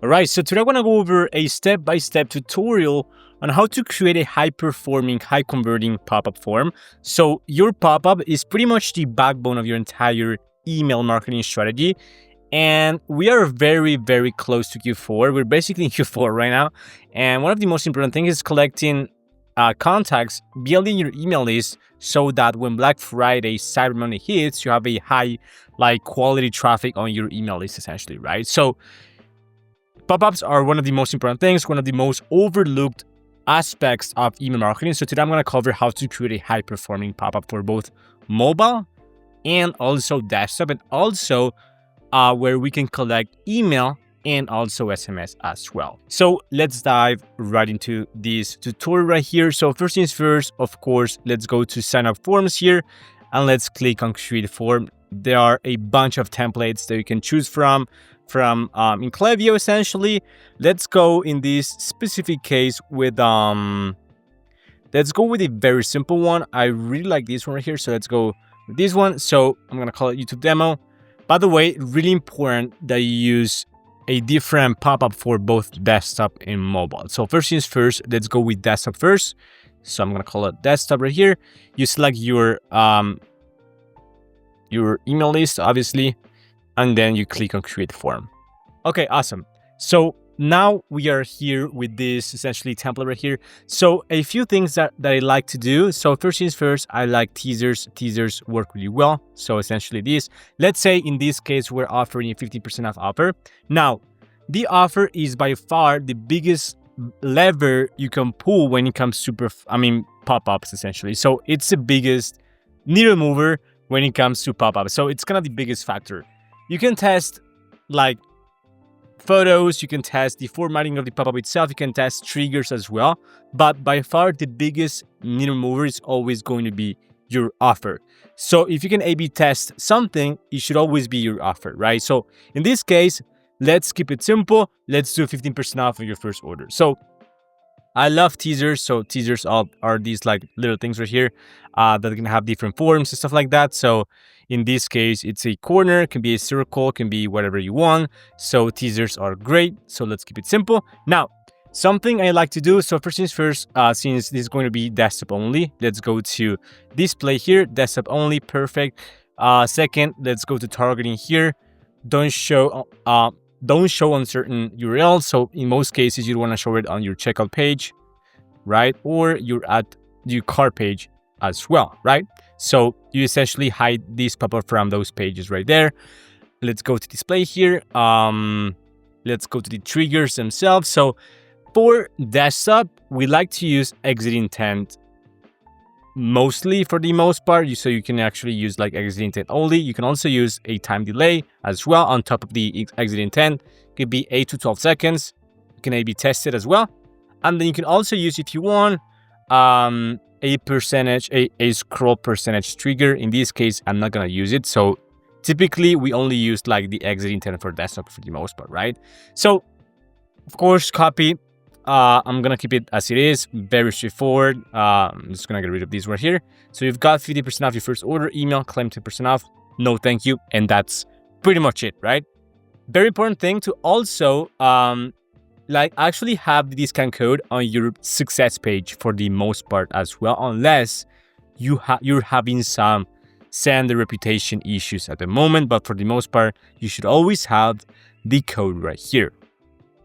All right, so today I want to go over a step-by-step tutorial on how to create a high-performing, high-converting pop-up form. So your pop-up is pretty much the backbone of your entire email marketing strategy. And we are very, very close to Q4. We're basically in Q4 right now. And one of the most important things is collecting contacts, building your email list so that when Black Friday, Cyber Monday hits, you have a high, quality traffic on your email list, essentially, right? So pop-ups are one of the most important things, one of the most overlooked aspects of email marketing. So today I'm going to cover how to create a high-performing pop-up for both mobile and also desktop, and also where we can collect email and also SMS as well. So let's dive right into this tutorial right here. So first things first, of course, let's go to sign up forms here and let's click on create form. There are a bunch of templates that you can choose from in Klaviyo, essentially. Let's go in this specific case with let's go with a very simple one. I really like this one right here, so let's go with this one. So I'm gonna call it YouTube demo. By the way, really important that you use a different pop-up for both desktop and mobile. So first things first, let's go with desktop first. So I'm gonna call it desktop right here. You select your email list, obviously, and then you click on create form. Okay, awesome. So now we are here with this essentially template right here. So a few things that I like to do. So first things first, I like teasers. Teasers work really well. So essentially this, let's say in this case, we're offering a 50% off offer. Now, the offer is by far the biggest lever you can pull when it comes to, pop-ups essentially. So it's the biggest needle mover when it comes to pop-ups. So it's kind of the biggest factor. You can test photos, you can test the formatting of the pop-up itself, you can test triggers as well, but by far the biggest needle mover is always going to be your offer. So if you can A/B test something, it should always be your offer, right? So in this case, let's keep it simple. Let's do 15% off of your first order. So I love teasers. So teasers are these little things right here that can have different forms and stuff like that. So in this case, it's a corner, can be a circle, can be whatever you want. So teasers are great. So let's keep it simple. Now, something I like to do. So first things first, since this is going to be desktop only, let's go to display here, desktop only, perfect. Second, let's go to targeting here. Don't show on certain URLs. So in most cases, you want to show it on your checkout page, right? Or your cart page as well, right? So you essentially hide this pop-up from those pages right there. Let's go to display here. Let's go to the triggers themselves. So for desktop, we like to use exit intent mostly for the most part. So you can actually use exit intent only. You can also use a time delay as well on top of the exit intent. It could be 8 to 12 seconds. You can A/B test it as well. And then you can also use, if you want, a scroll percentage trigger. In this case, I'm not gonna use it. So typically we only use the exit intent for desktop for the most part, right? So of course, copy. I'm gonna keep it as it is, very straightforward. I'm just gonna get rid of these right here. So you've got 50% off your first order, email, claim 10% off, no thank you, and that's pretty much it, right? Very important thing to also actually have the discount code on your success page for the most part as well, unless you're having some sender reputation issues at the moment. But for the most part, you should always have the code right here,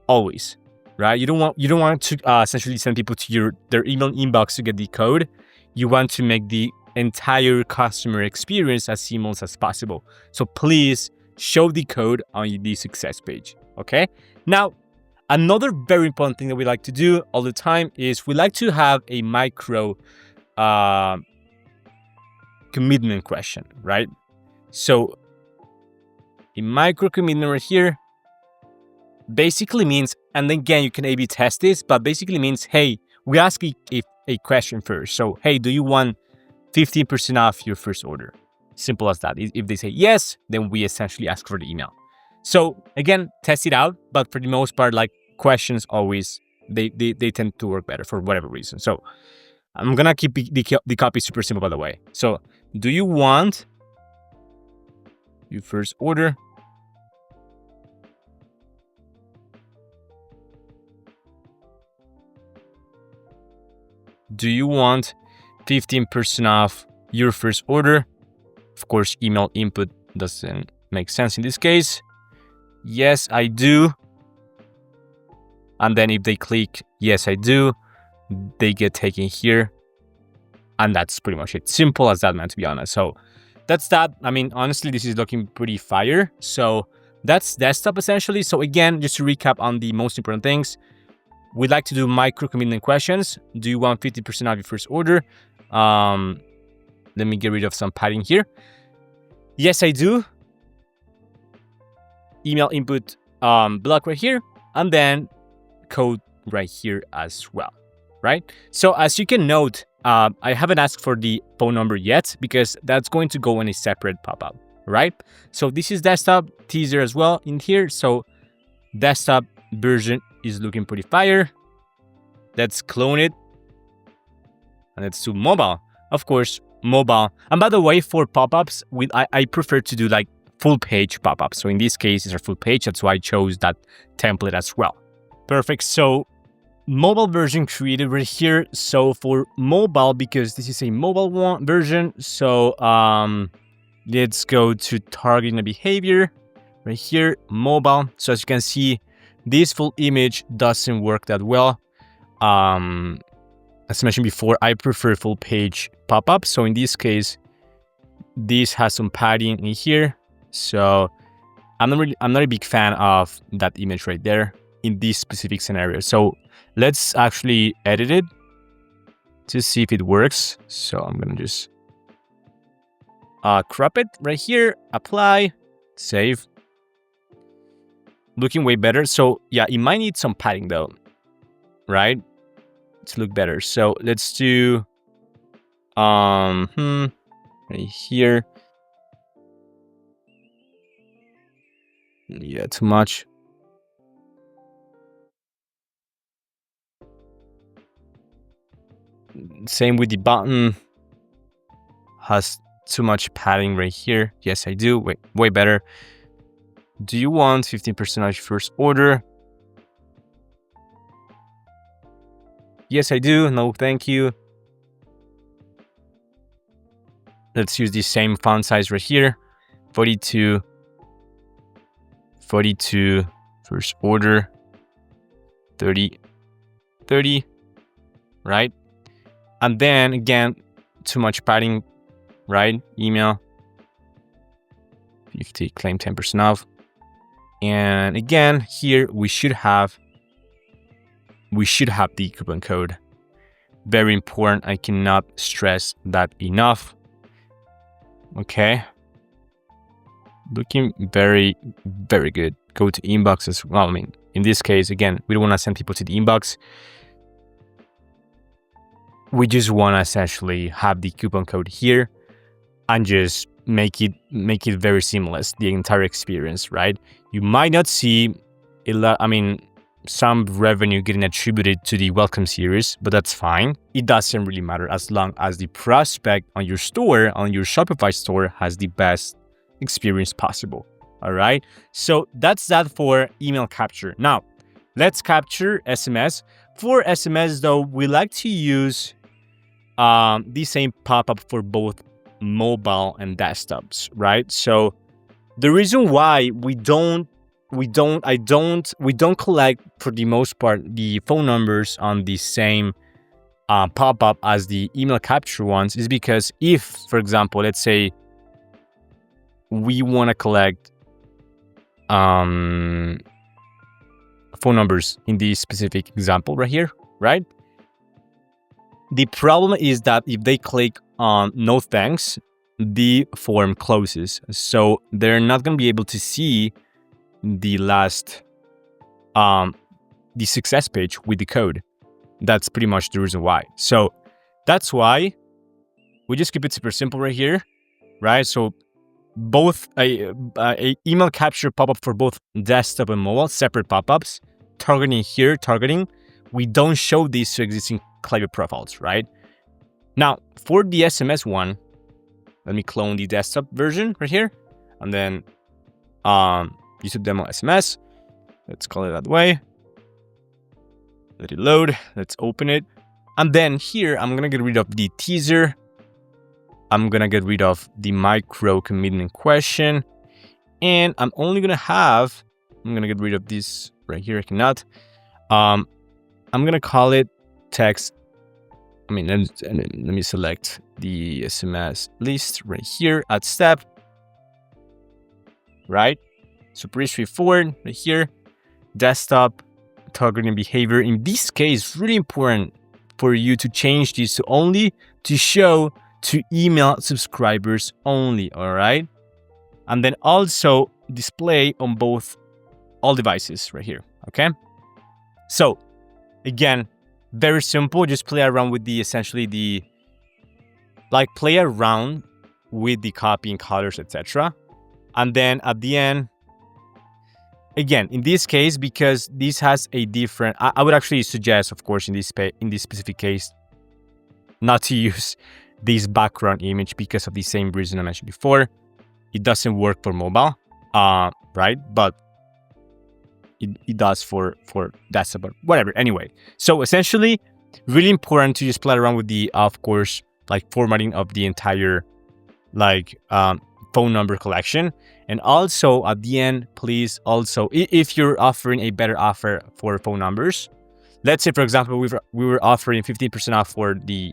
always. Right? You don't want to essentially send people to their email inbox to get the code. You want to make the entire customer experience as seamless as possible. So please show the code on the success page. Okay. Now, another very important thing that we like to do all the time is we like to have a micro commitment question, right? So a micro commitment right here basically means, and again, you can A/B test this, but basically means, hey, we ask a question first. So, hey, do you want 15% off your first order? Simple as that. If they say yes, then we essentially ask for the email. So again, test it out, but for the most part, questions always, they tend to work better for whatever reason. So I'm gonna keep the copy super simple, by the way. So do you want your first order Do you want 15% off your first order? Of course, email input doesn't make sense in this case. Yes, I do. And then if they click, yes, I do, they get taken here. And that's pretty much it. Simple as that, man, to be honest. So that's that. I mean, honestly, this is looking pretty fire. So that's desktop essentially. So again, just to recap on the most important things, we'd like to do micro commitment questions. Do you want 50% off your first order? Let me get rid of some padding here. Yes, I do. Email input block right here, and then code right here as well, right? So as you can note, I haven't asked for the phone number yet because that's going to go in a separate pop-up, right? So this is desktop teaser as well in here. So desktop version is looking pretty fire. Let's clone it. And let's do mobile. Of course, mobile. And by the way, for pop-ups, I prefer to do like full page pop-ups. So in this case, it's a full page. That's why I chose that template as well. Perfect. So mobile version created right here. So for mobile, because this is a mobile version, so let's go to targeting the behavior right here, mobile. So as you can see, this full image doesn't work that well. As I mentioned before, I prefer full page pop-up. So in this case, this has some padding in here. So I'm not a big fan of that image right there in this specific scenario. So let's actually edit it to see if it works. So I'm gonna just crop it right here, apply, save. Looking way better. So yeah, it might need some padding though, right? To look better. So let's do right here. Yeah, too much. Same with the button. Has too much padding right here. Yes, I do. Way better. Do you want 15% off your first order? Yes, I do. No, thank you. Let's use the same font size right here. 42, first order, 30, right? And then again, too much padding, right? Email, 50, claim 10% off. And again, here we should have the coupon code. Very important. I cannot stress that enough. Okay. Looking very, very good. Go to inbox as well. I mean, in this case, again, we don't want to send people to the inbox. We just want to essentially have the coupon code here and just make it very seamless, the entire experience, right? You might not see a lot, some revenue getting attributed to the welcome series, but that's fine. It doesn't really matter as long as the prospect on your store, on your Shopify store, has the best experience possible. All right. So that's that for email capture. Now, let's capture SMS. For SMS, though, we like to use the same pop-up for both mobile and desktops, right? So the reason why we don't collect, for the most part, the phone numbers on the same pop-up as the email capture ones is because if, for example, let's say we want to collect phone numbers in this specific example right here, right? The problem is that if they click on no thanks, the form closes. So they're not going to be able to see the last, the success page with the code. That's pretty much the reason why. So that's why we just keep it super simple right here, right? So both a email capture pop-up for both desktop and mobile, separate pop-ups, targeting. We don't show these to existing Klaviyo profiles, right? Now, for the SMS one, let me clone the desktop version right here, and then YouTube demo SMS. Let's call it that way. Let it load. Let's open it. And then here, I'm going to get rid of the teaser. I'm going to get rid of the micro commitment question. And I'm only going to get rid of this right here. I cannot. I'm going to call it text. I mean, let me select the SMS list right here at step. Right? So pretty straightforward right here. Desktop targeting behavior. In this case, really important for you to change this to only to show to email subscribers only. All right. And then also display on all devices right here. Okay. So again, very simple. Just play around with play around with the copy and colors, etc. And then at the end, again, in this case, because this has a different, I would actually suggest, of course, in this specific case, not to use this background image because of the same reason I mentioned before. It doesn't work for mobile, right? But it does for desktop, whatever. Anyway, so essentially, really important to just play around with the, of course, like formatting of the entire phone number collection. And also at the end, please also, if you're offering a better offer for phone numbers, let's say, for example, we were offering 15% off for the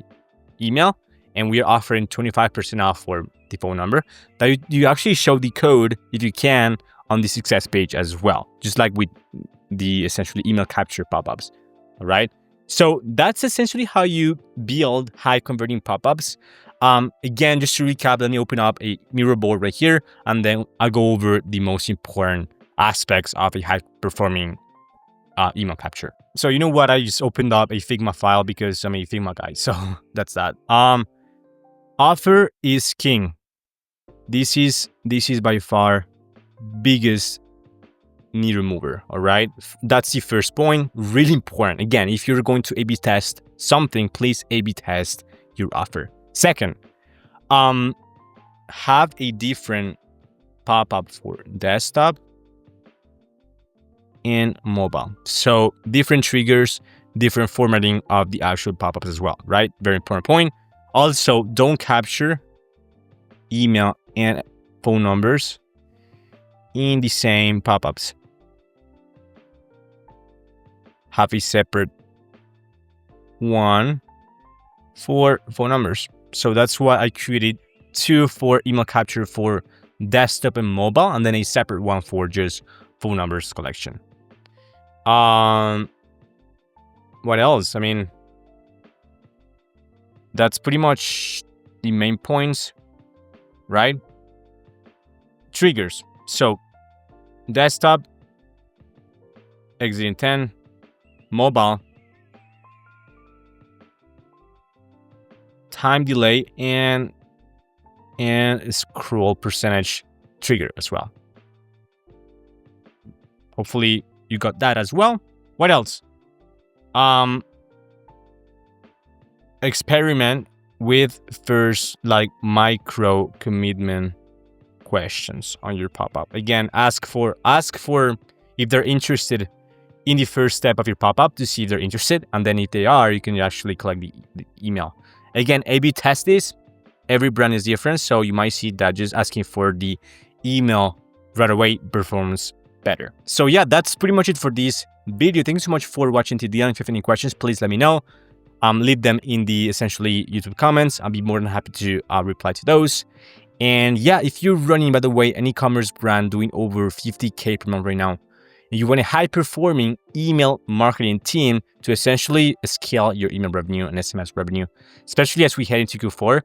email and we are offering 25% off for the phone number, that you actually show the code, if you can, on the success page as well, just like with the essentially email capture pop-ups. All right. So that's essentially how you build high converting pop-ups. Again, just to recap, let me open up a mirror board right here, and then I'll go over the most important aspects of a high performing email capture. So you know what? I just opened up a Figma file because I'm a Figma guy. So that's that. Offer is king. This is by far biggest needle mover. All right. That's the first point. Really important. Again, if you're going to A/B test something, please A/B test your offer. Second, have a different pop-up for desktop and mobile. So different triggers, different formatting of the actual pop-ups as well, right? Very important point. Also, don't capture email and phone numbers in the same pop-ups. Have a separate one for phone numbers. So that's why I created two for email capture for desktop and mobile, and then a separate one for just phone numbers collection. What else? I mean, that's pretty much the main points, right? Triggers. So desktop, exiting 10, mobile, time delay, and scroll percentage trigger as well. Hopefully you got that as well. What else? Experiment with first micro commitment questions on your pop-up. Again, ask for if they're interested in the first step of your pop-up to see if they're interested, and then if they are, you can actually collect the email. Again, A/B test this. Every brand is different, so you might see that just asking for the email right away performs better. So yeah, that's pretty much it for this video. Thank you so much for watching till the end. If you have any questions, please let me know. Leave them in the essentially YouTube comments. I'll be more than happy to reply to those. And yeah, if you're running, by the way, an e-commerce brand doing over 50K per month right now, and you want a high-performing email marketing team to essentially scale your email revenue and SMS revenue, especially as we head into Q4,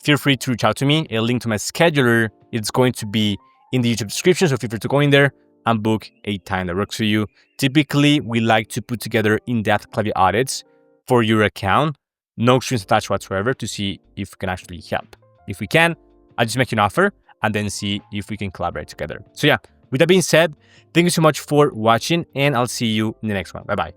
feel free to reach out to me. A link to my scheduler is going to be in the YouTube description, so feel free to go in there and book a time that works for you. Typically, we like to put together in-depth Klaviyo audits for your account, no strings attached whatsoever, to see if we can actually help. If we can, I'll just make you an offer and then see if we can collaborate together. So yeah, with that being said, thank you so much for watching, and I'll see you in the next one. Bye-bye.